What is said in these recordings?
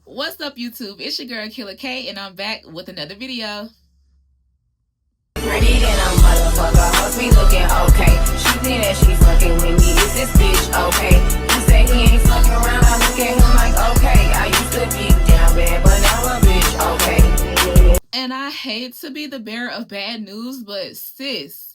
What's up, YouTube? It's your girl Killer K, and I'm back with another video. Pretty than a motherfucker, hoes be looking okay. She think that she fucking with me, is this bitch okay? You say he ain't fucking around, I look at him like okay. I used to be down bad, but now a bitch okay. And I hate to be the bearer of bad news, but sis,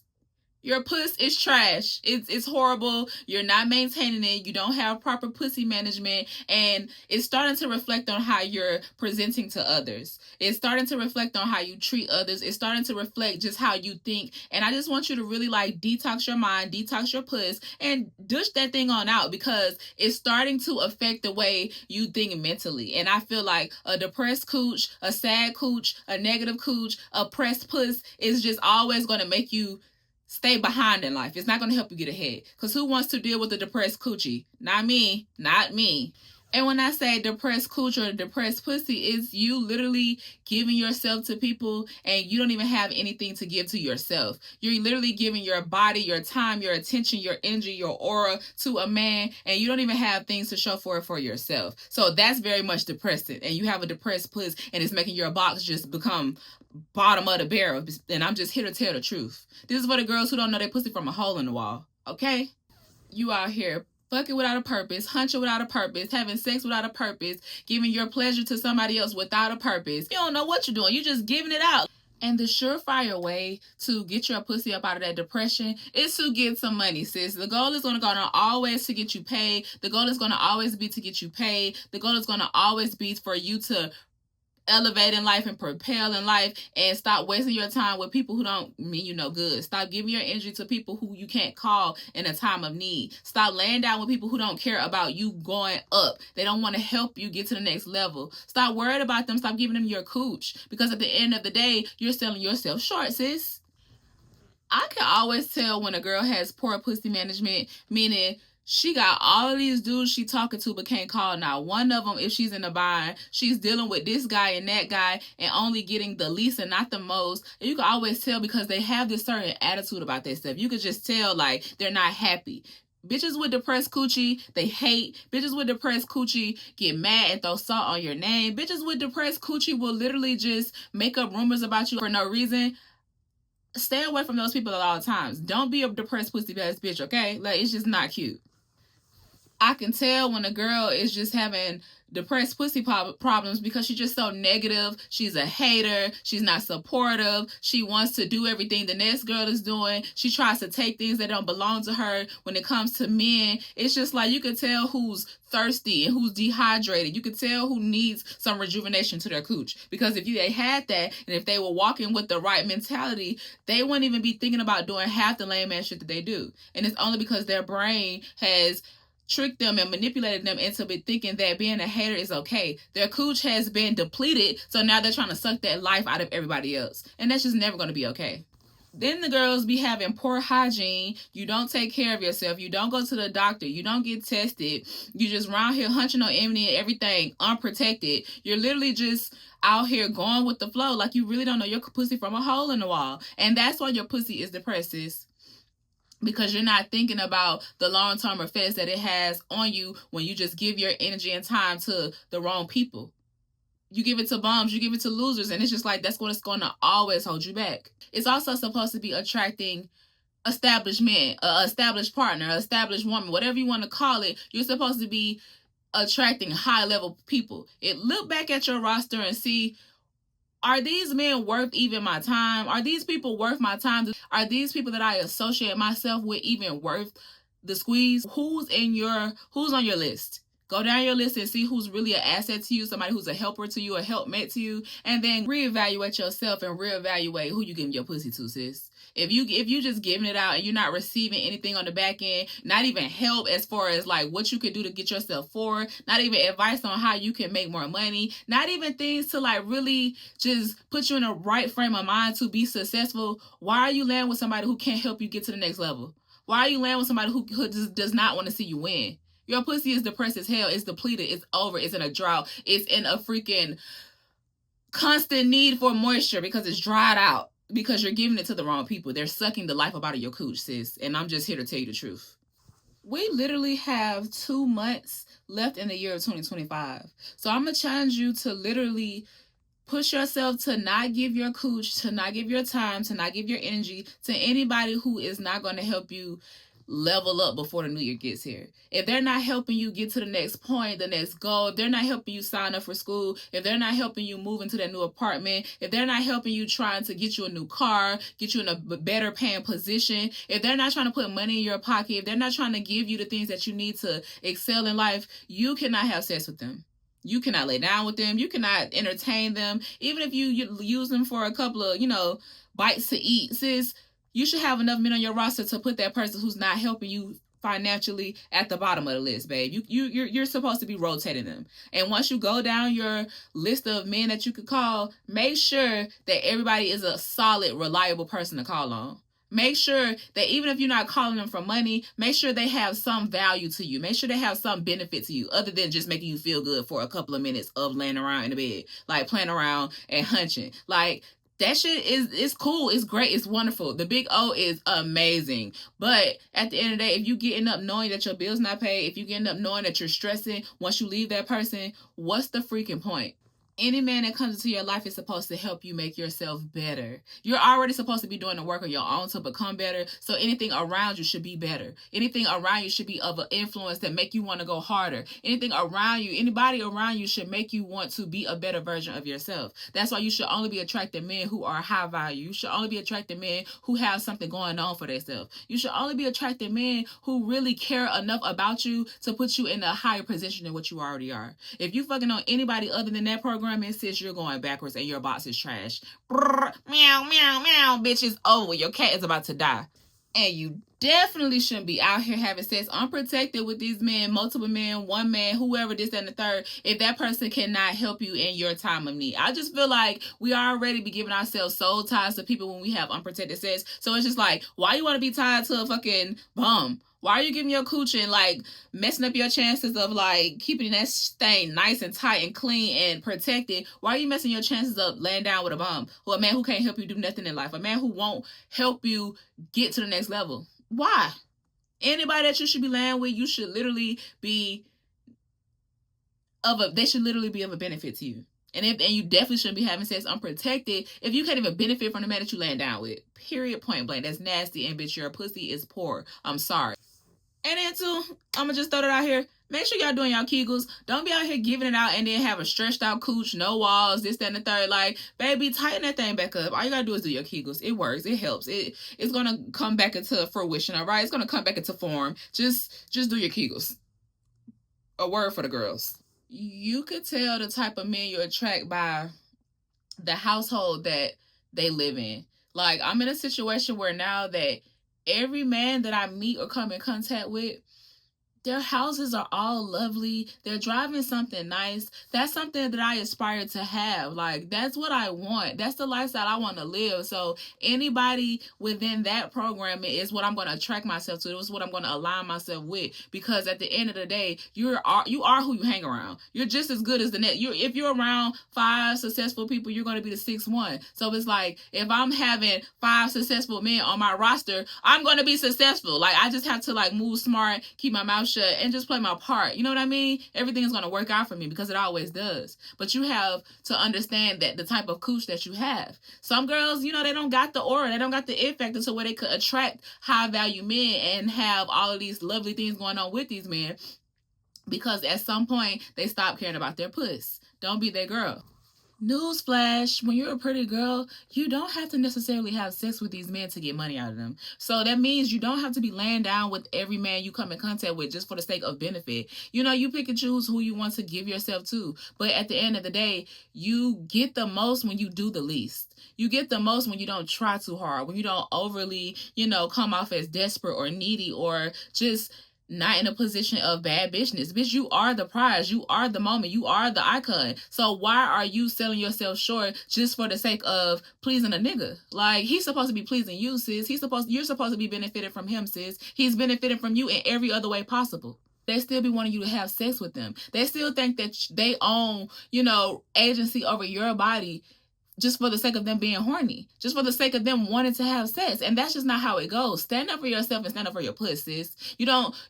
your puss is trash. It's horrible. You're not maintaining it. You don't have proper pussy management. And it's starting to reflect on how you're presenting to others. It's starting to reflect on how you treat others. It's starting to reflect just how you think. And I just want you to really detox your mind, detox your puss, and dish that thing on out, because it's starting to affect the way you think mentally. And I feel like a depressed cooch, a sad cooch, a negative cooch, a pressed puss is just always going to make you stay behind in life. It's not going to help you get ahead. Because who wants to deal with a depressed coochie? Not me. Not me. And when I say depressed cooch or depressed pussy, it's you literally giving yourself to people and you don't even have anything to give to yourself. You're literally giving your body, your time, your attention, your energy, your aura to a man, and you don't even have things to show for it for yourself. So that's very much depressing. And you have a depressed puss and it's making your box just become bottom of the barrel. And I'm just here to tell the truth. This is for the girls who don't know they pussy from a hole in the wall. Okay? You out here fucking without a purpose, hunching without a purpose, having sex without a purpose, giving your pleasure to somebody else without a purpose. You don't know what you're doing. You're just giving it out. And the surefire way to get your pussy up out of that depression is to get some money, sis. The goal is going to always to get you paid. The goal is going to always be to get you paid. The goal is going to always be for you to elevate in life and propel in life, and stop wasting your time with people who don't mean you no good. Stop giving your energy to people who you can't call in a time of need. Stop laying down with people who don't care about you going up. They don't want to help you get to the next level. Stop worried about them. Stop giving them your cooch, because at the end of the day, you're selling yourself short, sis. I can always tell when a girl has poor pussy management, meaning she got all of these dudes she talking to but can't call not one of them if she's in a bind. She's dealing with this guy and that guy and only getting the least and not the most. And you can always tell because they have this certain attitude about that stuff. You could just tell they're not happy. Bitches with depressed coochie, they hate. Bitches with depressed coochie get mad and throw salt on your name. Bitches with depressed coochie will literally just make up rumors about you for no reason. Stay away from those people at all times. Don't be a depressed pussy ass bitch, okay? It's just not cute. I can tell when a girl is just having depressed pussy problems because she's just so negative. She's a hater. She's not supportive. She wants to do everything the next girl is doing. She tries to take things that don't belong to her. When it comes to men, it's just you can tell who's thirsty and who's dehydrated. You can tell who needs some rejuvenation to their cooch, because if they had that and if they were walking with the right mentality, they wouldn't even be thinking about doing half the lame ass shit that they do. And it's only because their brain has tricked them and manipulated them into thinking that being a hater is okay. Their cooch has been depleted, so now they're trying to suck that life out of everybody else. And that's just never going to be okay. Then the girls be having poor hygiene. You don't take care of yourself. You don't go to the doctor. You don't get tested. You just around here hunching on envy and everything unprotected. You're literally just out here going with the flow. You really don't know your pussy from a hole in the wall. And that's why your pussy is depressed, sis. Because you're not thinking about the long-term effects that it has on you when you just give your energy and time to the wrong people. You give it to bums, you give it to losers, and it's just that's what's going to always hold you back. It's also supposed to be attracting established men, an established partner, an established woman, whatever you want to call it. You're supposed to be attracting high-level people. Look back at your roster and see, are these men worth even my time? Are these people worth my time? Are these people that I associate myself with even worth the squeeze? Who's on your list? Go down your list and see who's really an asset to you, somebody who's a helper to you, a helpmate to you, and then reevaluate yourself and reevaluate who you giving your pussy to, sis. If you just giving it out and you're not receiving anything on the back end, not even help as far as what you could do to get yourself forward, not even advice on how you can make more money, not even things to really just put you in a right frame of mind to be successful, why are you laying with somebody who can't help you get to the next level? Why are you laying with somebody who just does not want to see you win? Your pussy is depressed as hell. It's depleted. It's over. It's in a drought. It's in a freaking constant need for moisture because it's dried out. Because you're giving it to the wrong people. They're sucking the life up out of your cooch, sis. And I'm just here to tell you the truth. We literally have 2 months left in the year of 2025. So I'm going to challenge you to literally push yourself to not give your cooch, to not give your time, to not give your energy to anybody who is not going to help you level up before the new year gets here. If they're not helping you get to the next point, the next goal, if they're not helping you sign up for school, if they're not helping you move into that new apartment, if they're not helping you trying to get you a new car, get you in a better paying position, if they're not trying to put money in your pocket, if they're not trying to give you the things that you need to excel in life, you cannot have sex with them. You cannot lay down with them. You cannot entertain them. Even if you use them for a couple of, bites to eat, sis, you should have enough men on your roster to put that person who's not helping you financially at the bottom of the list, babe. You're supposed to be rotating them. And once you go down your list of men that you could call, make sure that everybody is a solid, reliable person to call on. Make sure that even if you're not calling them for money, make sure they have some value to you. Make sure they have some benefit to you other than just making you feel good for a couple of minutes of laying around in the bed, like playing around and hunching. Like, that shit is cool. It's great. It's wonderful. The big O is amazing. But at the end of the day, if you getting up knowing that your bill's not paid, if you getting up knowing that you're stressing once you leave that person, what's the freaking point? Any man that comes into your life is supposed to help you make yourself better. You're already supposed to be doing the work on your own to become better. So anything around you should be better. Anything around you should be of an influence that make you want to go harder. Anything around you, anybody around you should make you want to be a better version of yourself. That's why you should only be attracting men who are high value. You should only be attracting men who have something going on for themselves. You should only be attracting men who really care enough about you to put you in a higher position than what you already are. If you fucking on anybody other than that program, sis, you're going backwards and your box is trash. Brrr, meow, meow, meow, bitch, it's over. Your cat is about to die. And you definitely shouldn't be out here having sex unprotected with these men, multiple men, one man, whoever, this, and the third, if that person cannot help you in your time of need. I just feel like we already be giving ourselves soul ties to people when we have unprotected sex. So it's just like, why you want to be tied to a fucking bum? Why are you giving your cooch and like messing up your chances of like keeping that thing nice and tight and clean and protected? Why are you messing your chances up laying down with a bum or a man who can't help you do nothing in life? A man who won't help you get to the next level? Why? Anybody that you should be laying with, you should literally be they should literally be of a benefit to you. And you definitely shouldn't be having sex unprotected if you can't even benefit from the man that you laying down with. Period, point blank. That's nasty, and bitch, your pussy is poor. I'm sorry. And then too, I'm gonna just throw that out here. Make sure y'all doing y'all Kegels. Don't be out here giving it out and then have a stretched out cooch, no walls, this, that, and the third. Like, baby, tighten that thing back up. All you gotta do is do your Kegels. It works. It helps. It's gonna come back into fruition, all right? It's gonna come back into form. Just do your Kegels. A word for the girls. You could tell the type of men you attract by the household that they live in. Like, I'm in a situation where now that every man that I meet or come in contact with, their houses are all lovely. They're driving something nice. That's something that I aspire to have. Like, that's what I want. That's the lifestyle I want to live. So anybody within that program is what I'm going to attract myself to. It's what I'm going to align myself with. Because at the end of the day, you are who you hang around. You're just as good as the next. If you're around 5 successful people, you're going to be the 6th one. So it's like, if I'm having 5 successful men on my roster, I'm going to be successful. Like, I just have to like move smart, keep my mouth shut, and just play my part. You know what I mean? Everything is going to work out for me because it always does. But you have to understand that the type of cooch that you have. Some girls, they don't got the aura. They don't got the it factor to where they could attract high value men and have all of these lovely things going on with these men because at some point they stop caring about their puss. Don't be that girl. Newsflash, when you're a pretty girl, you don't have to necessarily have sex with these men to get money out of them. So that means you don't have to be laying down with every man you come in contact with just for the sake of benefit. You pick and choose who you want to give yourself to. But at the end of the day, you get the most when you do the least. You get the most when you don't try too hard, when you don't overly, come off as desperate or needy or just not in a position of bad business. Bitch, you are the prize. You are the moment. You are the icon. So why are you selling yourself short just for the sake of pleasing a nigga? Like, he's supposed to be pleasing you, sis. You're supposed to be benefiting from him, sis. He's benefiting from you in every other way possible. They still be wanting you to have sex with them. They still think that they own, agency over your body just for the sake of them being horny, just for the sake of them wanting to have sex. And that's just not how it goes. Stand up for yourself and stand up for your pussy, sis.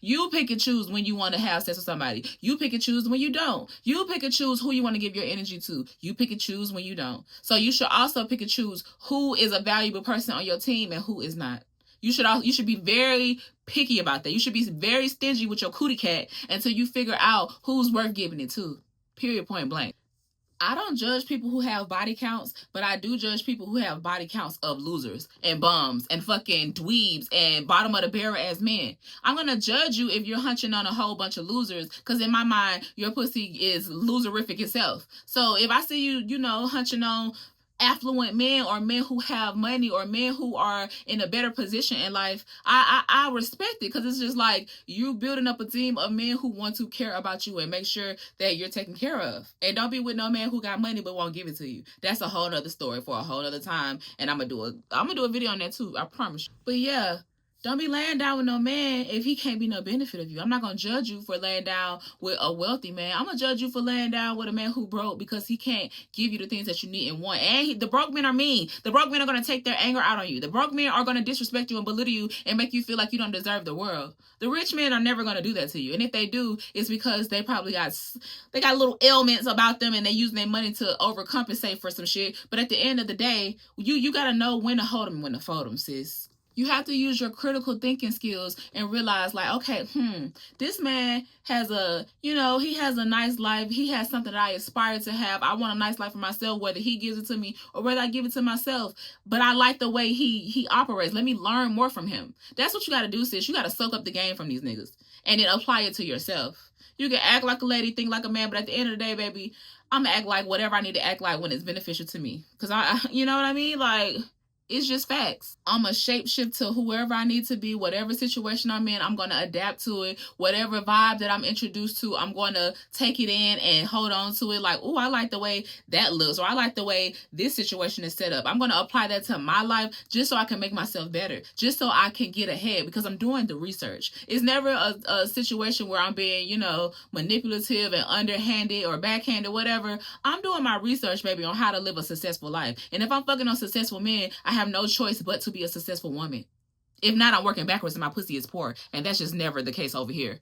You pick and choose when you want to have sex with somebody. You pick and choose when you don't. You pick and choose who you want to give your energy to. You pick and choose when you don't. So you should also pick and choose who is a valuable person on your team and who is not. You should be very picky about that. You should be very stingy with your cootie cat until you figure out who's worth giving it to. Period, point blank. I don't judge people who have body counts, but I do judge people who have body counts of losers and bums and fucking dweebs and bottom of the barrel ass men. I'm gonna judge you if you're hunching on a whole bunch of losers, because in my mind, your pussy is loserific itself. So if I see you, hunching on affluent men or men who have money or men who are in a better position in life, I respect it, because it's just like you building up a team of men who want to care about you and make sure that you're taken care of. And don't be with no man who got money but won't give it to you. That's a whole nother story for a whole nother time, and I'm gonna do a video on that too, I promise you. But yeah, don't be laying down with no man if he can't be no benefit of you. I'm not going to judge you for laying down with a wealthy man. I'm going to judge you for laying down with a man who broke because he can't give you the things that you need and want. And the broke men are mean. The broke men are going to take their anger out on you. The broke men are going to disrespect you and belittle you and make you feel like you don't deserve the world. The rich men are never going to do that to you. And if they do, it's because they probably got little ailments about them and they use their money to overcompensate for some shit. But at the end of the day, you got to know when to hold them and when to fold them, sis. You have to use your critical thinking skills and realize, like, okay, this man has he has a nice life. He has something that I aspire to have. I want a nice life for myself, whether he gives it to me or whether I give it to myself. But I like the way he operates. Let me learn more from him. That's what you got to do, sis. You got to soak up the game from these niggas and then apply it to yourself. You can act like a lady, think like a man, but at the end of the day, baby, I'm going to act like whatever I need to act like when it's beneficial to me. Because you know what I mean? Like, it's just facts. I'm a shapeshift to whoever I need to be, whatever situation I'm in, I'm going to adapt to it. Whatever vibe that I'm introduced to, I'm going to take it in and hold on to it. Like, oh, I like the way that looks, or I like the way this situation is set up. I'm going to apply that to my life just so I can make myself better, just so I can get ahead, because I'm doing the research. It's never a situation where I'm being, manipulative and underhanded or backhanded, whatever. I'm doing my research, baby, on how to live a successful life. And if I'm fucking on successful men, I have no choice but to be a successful woman. If not, I'm working backwards and my pussy is poor. And that's just never the case over here.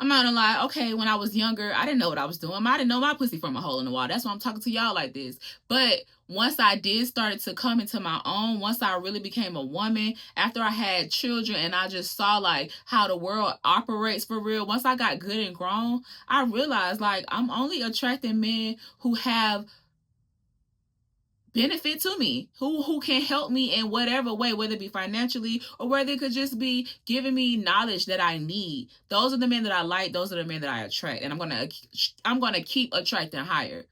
I'm not gonna lie, okay, when I was younger, I didn't know what I was doing. I didn't know my pussy from a hole in the wall. That's why I'm talking to y'all like this. But once I did start to come into my own, once I really became a woman, after I had children and I just saw like how the world operates for real, once I got good and grown, I realized like I'm only attracting men who have benefit to me, who can help me in whatever way, whether it be financially or whether it could just be giving me knowledge that I need. Those are the men that I like. Those are the men that I attract, and I'm gonna keep attracting higher.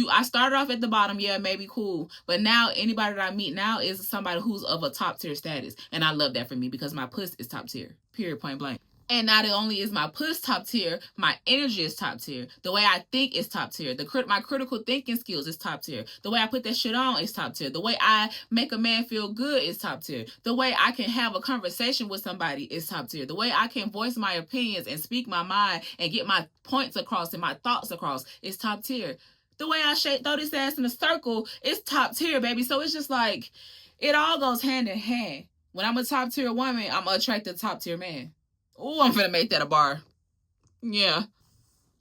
I started off at the bottom, yeah, maybe cool, but now anybody that I meet now is somebody who's of a top tier status, and I love that for me because my puss is top tier. Period, point blank. And not only is my puss top tier, my energy is top tier. The way I think is top tier. My critical thinking skills is top tier. The way I put that shit on is top tier. The way I make a man feel good is top tier. The way I can have a conversation with somebody is top tier. The way I can voice my opinions and speak my mind and get my points across and my thoughts across is top tier. The way I throw this ass in a circle is top tier, baby. So it's just like, it all goes hand in hand. When I'm a top tier woman, I'm gonna attract a top tier man. Oh, I'm gonna make that a bar. Yeah.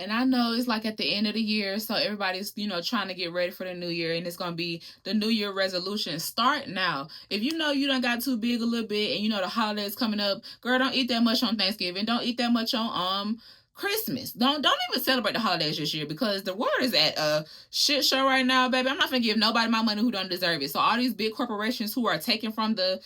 And I know it's like at the end of the year, so everybody's, trying to get ready for the new year, and it's gonna be the new year resolution. Start now. If you know you done got too big a little bit and the holidays coming up, girl, don't eat that much on Thanksgiving. Don't eat that much on Christmas. Don't even celebrate the holidays this year, because the world is at a shit show right now, baby. I'm not gonna give nobody my money who don't deserve it. So all these big corporations who are taking from the,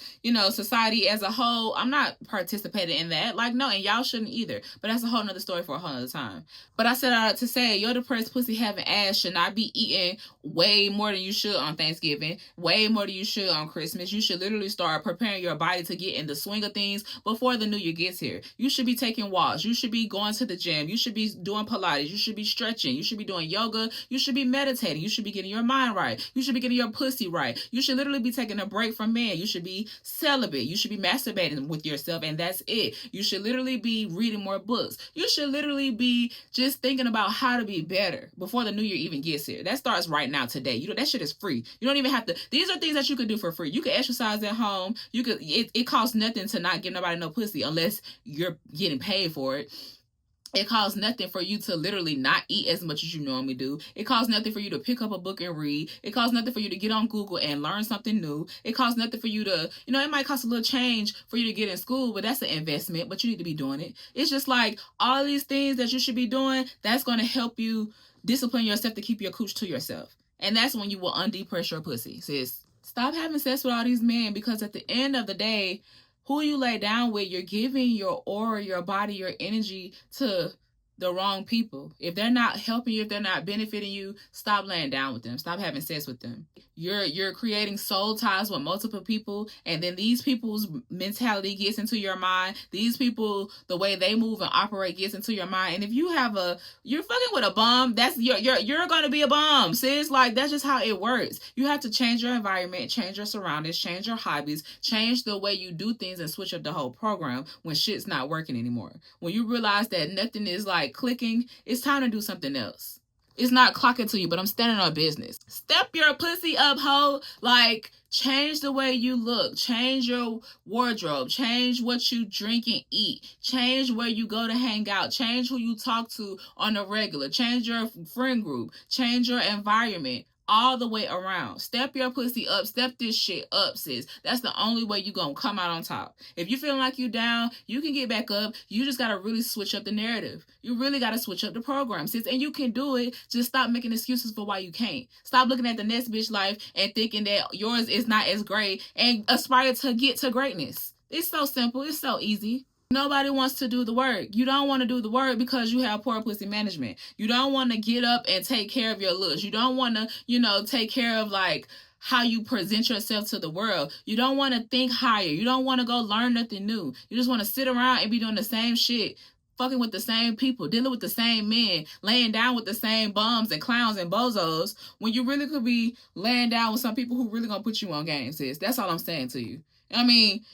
society as a whole, I'm not participating in that. Like, no, and y'all shouldn't either. But that's a whole nother story for a whole nother time. But I said all to say, your depressed pussy having ass should not be eating way more than you should on Thanksgiving, way more than you should on Christmas. You should literally start preparing your body to get in the swing of things before the new year gets here. You should be taking walks. You should be going to the gym. You should be doing Pilates. You should be stretching. You should be doing yoga. You should be meditating. You should be getting your mind right. You should be getting your pussy right. You should literally be taking a break from men. You should be celibate. You should be masturbating with yourself, and that's it. You should literally be reading more books. You should literally be just thinking about how to be better before the new year even gets here. That starts right now, today. That shit is free. You don't even have to. These are things that you could do for free. You can exercise at home. You could. It costs nothing to not give nobody no pussy unless you're getting paid for it. It costs nothing for you to literally not eat as much as you normally do. It costs nothing for you to pick up a book and read. It costs nothing for you to get on Google and learn something new. It costs nothing for you to, it might cost a little change for you to get in school, but that's an investment, but you need to be doing it. It's just like all these things that you should be doing, that's going to help you discipline yourself to keep your cooch to yourself. And that's when you will undepress your pussy, sis. Stop having sex with all these men, because at the end of the day, who you lay down with, you're giving your aura, your body, your energy to the wrong people. If they're not helping you, if they're not benefiting you, stop laying down with them. Stop having sex with them. You're creating soul ties with multiple people, and then these people's mentality gets into your mind. These people, the way they move and operate gets into your mind. And if you're fucking with a bum, that's you're gonna be a bum, sis. Like, that's just how it works. You have to change your environment, change your surroundings, change your hobbies, change the way you do things, and switch up the whole program when shit's not working anymore. When you realize that nothing is like clicking, it's time to do something else. It's not clocking to you, but I'm standing on business. Step your pussy up, ho. Like, change the way you look. Change your wardrobe. Change what you drink and eat. Change where you go to hang out. Change who you talk to on a regular. Change your friend group. Change your environment. All the way around. Step your pussy up. Step this shit up, sis. That's the only way you gonna come out on top. If you feeling like you down, you can get back up. You just gotta really switch up the narrative. You really gotta switch up the program, sis. And you can do it. Just stop making excuses for why you can't. Stop looking at the next bitch life and thinking that yours is not as great, and aspire to get to greatness. It's so simple. It's so easy. Nobody wants to do the work. You don't want to do the work because you have poor pussy management. You don't want to get up and take care of your looks. You don't want to, take care of like how you present yourself to the world. You don't want to think higher. You don't want to go learn nothing new. You just want to sit around and be doing the same shit, fucking with the same people, dealing with the same men, laying down with the same bums and clowns and bozos, when you really could be laying down with some people who really gonna put you on game, sis. That's all I'm saying to you. I mean,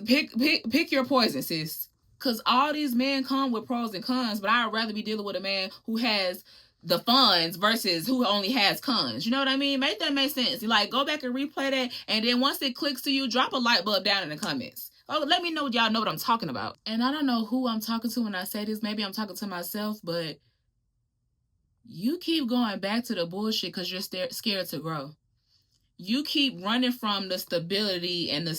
pick your poison, sis. Because all these men come with pros and cons, but I'd rather be dealing with a man who has the funds versus who only has cons. You know what I mean? Make that make sense. Like, go back and replay that, and then once it clicks to you, drop a light bulb down in the comments. Oh, let me know y'all know what I'm talking about. And I don't know who I'm talking to when I say this. Maybe I'm talking to myself, but you keep going back to the bullshit because you're scared to grow. You keep running from the stability and the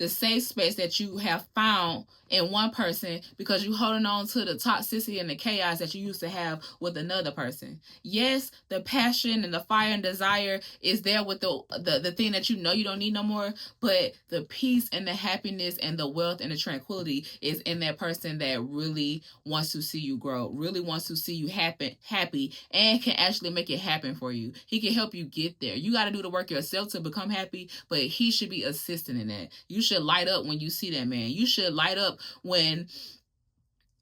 safe space that you have found in one person because you holding on to the toxicity and the chaos that you used to have with another person. Yes, the passion and the fire and desire is there with the thing that you don't need no more, but the peace and the happiness and the wealth and the tranquility is in that person that really wants to see you grow, really wants to see you happy, and can actually make it happen for you. He can help you get there. You got to do the work yourself to become happy, but he should be assisting in that. You should light up when you see that man. You should light up when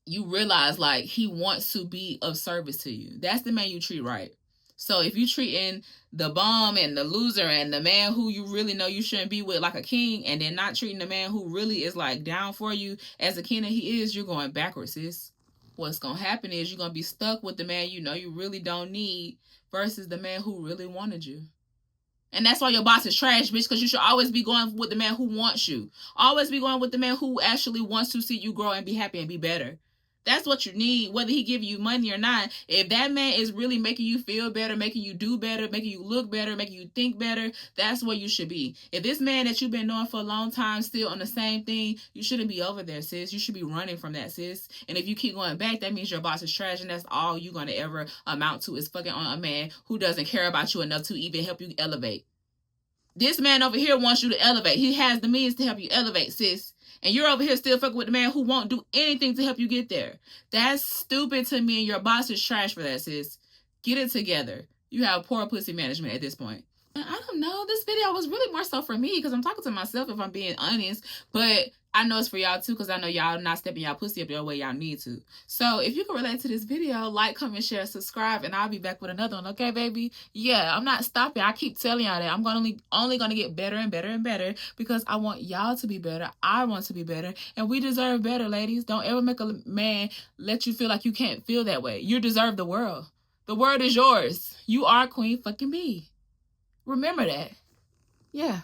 you realize like he wants to be of service to you. That's the man you treat right. So if you treating the bum and the loser and the man who you really know you shouldn't be with like a king, and then not treating the man who really is like down for you as a king that he is, you're going backwards, sis. What's going to happen is you're going to be stuck with the man you really don't need versus the man who really wanted you. And that's why your boss is trash, bitch, because you should always be going with the man who wants you. Always be going with the man who actually wants to see you grow and be happy and be better. That's what you need, whether he give you money or not. If that man is really making you feel better, making you do better, making you look better, making you think better, that's where you should be. If this man that you've been knowing for a long time still on the same thing, you shouldn't be over there, sis. You should be running from that, sis. And if you keep going back, that means your boss is trash, and that's all you're going to ever amount to is fucking on a man who doesn't care about you enough to even help you elevate. This man over here wants you to elevate. He has the means to help you elevate, sis. And you're over here still fucking with the man who won't do anything to help you get there. That's stupid to me, and your boss is trash for that, sis. Get it together. You have poor pussy management at this point. I don't know. This video was really more so for me because I'm talking to myself if I'm being honest. But I know it's for y'all too, because I know y'all not stepping y'all pussy up the way y'all need to. So if you can relate to this video, like, comment, share, subscribe, and I'll be back with another one. Okay, baby? Yeah, I'm not stopping. I keep telling y'all that I'm only gonna get better and better and better, because I want y'all to be better. I want to be better, and we deserve better, ladies. Don't ever make a man let you feel like you can't feel that way. You deserve the world. The world is yours. You are Queen fucking Bee. Remember that. Yeah.